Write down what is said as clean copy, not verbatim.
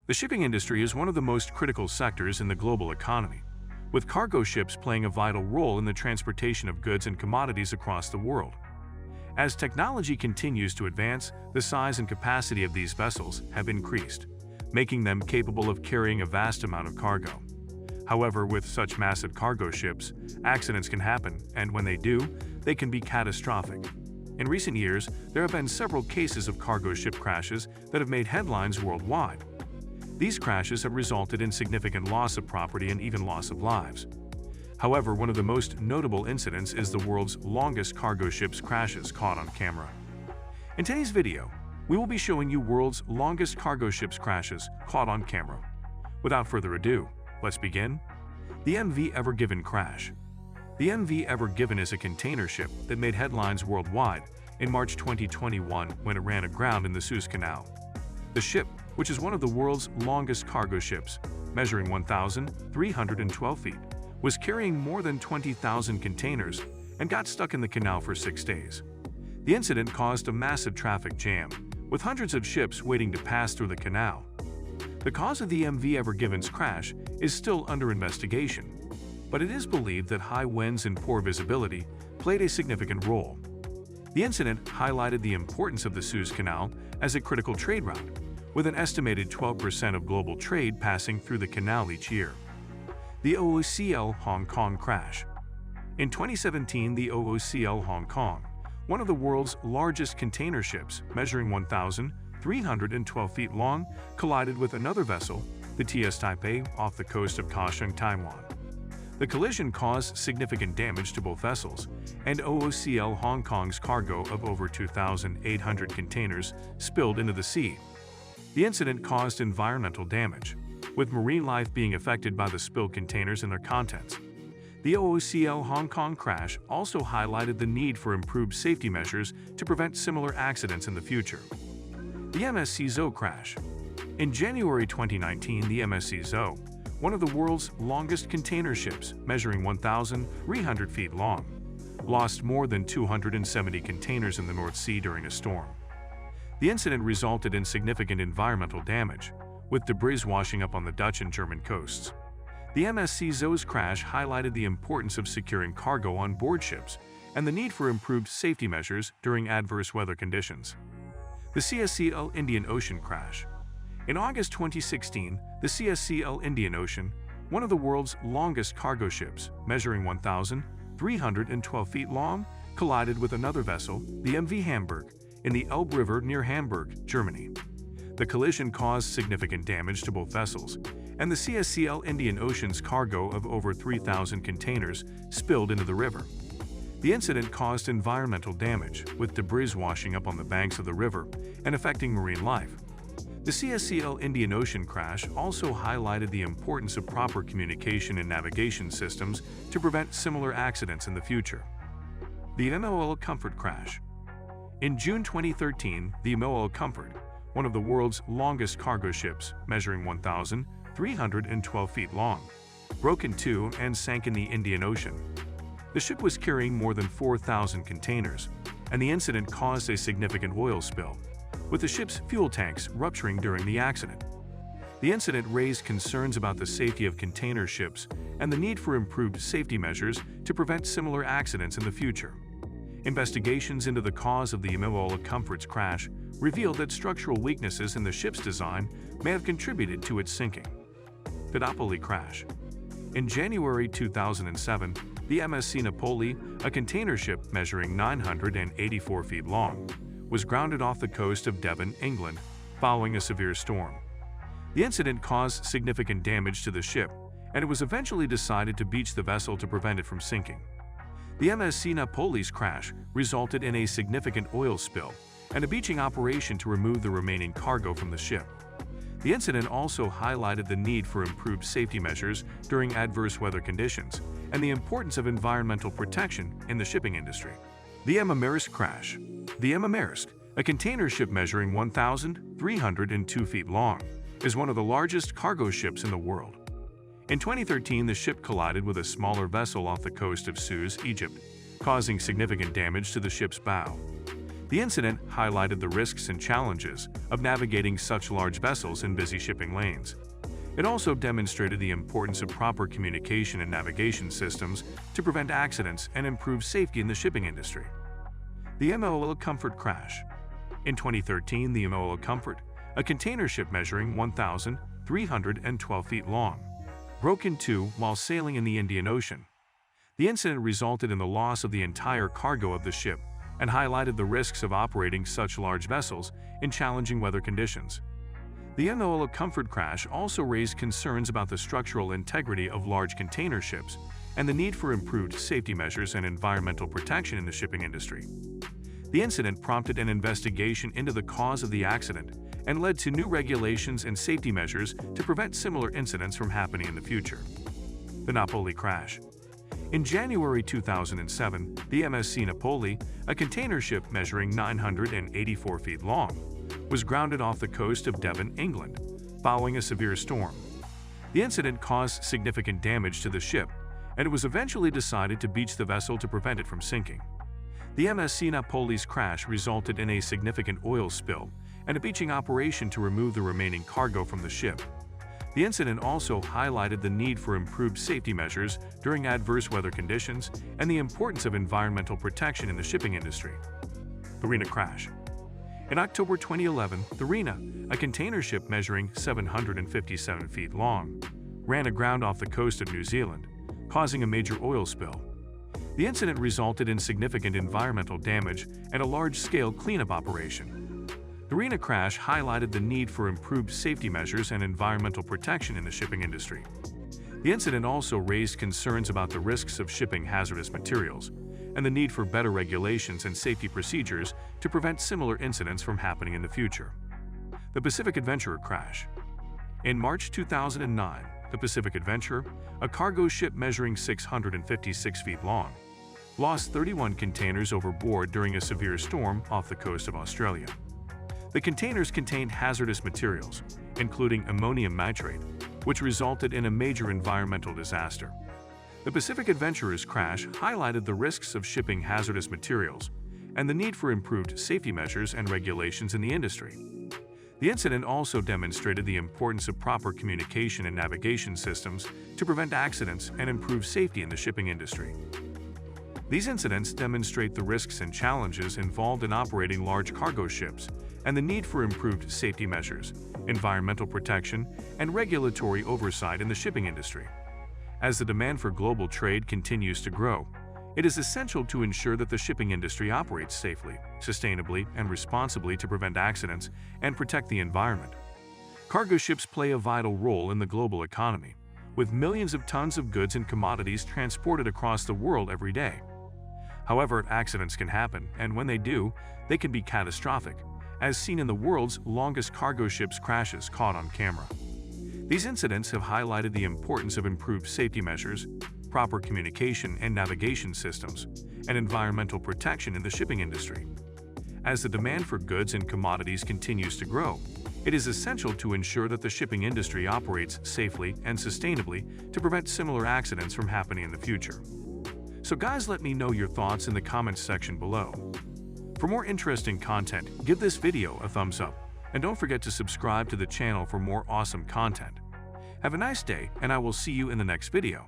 The shipping industry is one of the most critical sectors in the global economy, with cargo ships playing a vital role in the transportation of goods and commodities across the world. As technology continues to advance, the size and capacity of these vessels have increased, making them capable of carrying a vast amount of cargo. However, with such massive cargo ships, accidents can happen, and when they do, they can be catastrophic. In recent years, there have been several cases of cargo ship crashes that have made headlines worldwide. These crashes have resulted in significant loss of property and even loss of lives. However, one of the most notable incidents is the world's longest cargo ships crashes caught on camera. In today's video, we will be showing you world's longest cargo ships crashes caught on camera. Without further ado, let's begin. The MV Ever Given crash. The MV Ever Given is a container ship that made headlines worldwide in March 2021 when it ran aground in the Suez Canal. The ship, which is one of the world's longest cargo ships, measuring 1,312 feet, was carrying more than 20,000 containers and got stuck in the canal for 6 days. The incident caused a massive traffic jam, with hundreds of ships waiting to pass through the canal. The cause of the MV Ever Given's crash is still under investigation, but it is believed that high winds and poor visibility played a significant role. The incident highlighted the importance of the Suez Canal as a critical trade route, with an estimated 12% of global trade passing through the canal each year. The OOCL Hong Kong crash. In 2017, the OOCL Hong Kong, one of the world's largest container ships, measuring 1,312 feet long, collided with another vessel, the TS Taipei, off the coast of Kaohsiung, Taiwan. The collision caused significant damage to both vessels, and OOCL Hong Kong's cargo of over 2,800 containers spilled into the sea. The incident caused environmental damage, with marine life being affected by the spilled containers and their contents. The OOCL Hong Kong crash also highlighted the need for improved safety measures to prevent similar accidents in the future. The MSC Zoe crash. In January 2019, the MSC Zoe, one of the world's longest container ships, measuring 1,300 feet long, lost more than 270 containers in the North Sea during a storm. The incident resulted in significant environmental damage, with debris washing up on the Dutch and German coasts. The MSC Zoe's crash highlighted the importance of securing cargo on board ships and the need for improved safety measures during adverse weather conditions. The CSCL Indian Ocean crash. In August 2016, the CSCL Indian Ocean, one of the world's longest cargo ships, measuring 1,312 feet long, collided with another vessel, the MV Hamburg, in the Elbe River near Hamburg, Germany. The collision caused significant damage to both vessels, and the CSCL Indian Ocean's cargo of over 3,000 containers spilled into the river. The incident caused environmental damage, with debris washing up on the banks of the river and affecting marine life. The CSCL Indian Ocean crash also highlighted the importance of proper communication and navigation systems to prevent similar accidents in the future. The MOL Comfort crash. In June 2013, the MOL Comfort, one of the world's longest cargo ships, measuring 1,312 feet long, broke in two and sank in the Indian Ocean. The ship was carrying more than 4,000 containers, and the incident caused a significant oil spill, with the ship's fuel tanks rupturing during the accident. The incident raised concerns about the safety of container ships and the need for improved safety measures to prevent similar accidents in the future. Investigations into the cause of the MOL Comfort's crash revealed that structural weaknesses in the ship's design may have contributed to its sinking. The Napoli crash. In January 2007, the MSC Napoli, a container ship measuring 984 feet long, was grounded off the coast of Devon, England, following a severe storm. The incident caused significant damage to the ship, and it was eventually decided to beach the vessel to prevent it from sinking. The MSC Napoli's crash resulted in a significant oil spill and a beaching operation to remove the remaining cargo from the ship. The incident also highlighted the need for improved safety measures during adverse weather conditions and the importance of environmental protection in the shipping industry. The Emma Maersk crash. The Emma Maersk, a container ship measuring 1,302 feet long, is one of the largest cargo ships in the world. In 2013, the ship collided with a smaller vessel off the coast of Suez, Egypt, causing significant damage to the ship's bow. The incident highlighted the risks and challenges of navigating such large vessels in busy shipping lanes. It also demonstrated the importance of proper communication and navigation systems to prevent accidents and improve safety in the shipping industry. The MOL Comfort crash. In 2013, the MOL Comfort, a container ship measuring 1,312 feet long, broke in two while sailing in the Indian Ocean. The incident resulted in the loss of the entire cargo of the ship and highlighted the risks of operating such large vessels in challenging weather conditions. The MOL Comfort crash also raised concerns about the structural integrity of large container ships and the need for improved safety measures and environmental protection in the shipping industry. The incident prompted an investigation into the cause of the accident and led to new regulations and safety measures to prevent similar incidents from happening in the future. The Napoli crash. In January 2007, the MSC Napoli, a container ship measuring 984 feet long, was grounded off the coast of Devon, England, following a severe storm. The incident caused significant damage to the ship, and it was eventually decided to beach the vessel to prevent it from sinking. The MSC Napoli's crash resulted in a significant oil spill and a beaching operation to remove the remaining cargo from the ship. The incident also highlighted the need for improved safety measures during adverse weather conditions and the importance of environmental protection in the shipping industry. The Rena crash. In October 2011, the Rena, a container ship measuring 757 feet long, ran aground off the coast of New Zealand, causing a major oil spill. The incident resulted in significant environmental damage and a large-scale cleanup operation. The Rena crash highlighted the need for improved safety measures and environmental protection in the shipping industry. The incident also raised concerns about the risks of shipping hazardous materials and the need for better regulations and safety procedures to prevent similar incidents from happening in the future. The Pacific Adventurer crash. In March 2009, the Pacific Adventurer, a cargo ship measuring 656 feet long, lost 31 containers overboard during a severe storm off the coast of Australia. The containers contained hazardous materials, including ammonium nitrate, which resulted in a major environmental disaster. The Pacific Adventurer's crash highlighted the risks of shipping hazardous materials and the need for improved safety measures and regulations in the industry. The incident also demonstrated the importance of proper communication and navigation systems to prevent accidents and improve safety in the shipping industry. These incidents demonstrate the risks and challenges involved in operating large cargo ships and the need for improved safety measures, environmental protection, and regulatory oversight in the shipping industry. As the demand for global trade continues to grow, it is essential to ensure that the shipping industry operates safely, sustainably, and responsibly to prevent accidents and protect the environment. Cargo ships play a vital role in the global economy, with millions of tons of goods and commodities transported across the world every day. However, accidents can happen, and when they do, they can be catastrophic, as seen in the world's longest cargo ships crashes caught on camera. These incidents have highlighted the importance of improved safety measures, proper communication and navigation systems, and environmental protection in the shipping industry. As the demand for goods and commodities continues to grow, it is essential to ensure that the shipping industry operates safely and sustainably to prevent similar accidents from happening in the future. So guys, let me know your thoughts in the comments section below. For more interesting content, give this video a thumbs up, and don't forget to subscribe to the channel for more awesome content. Have a nice day, and I will see you in the next video.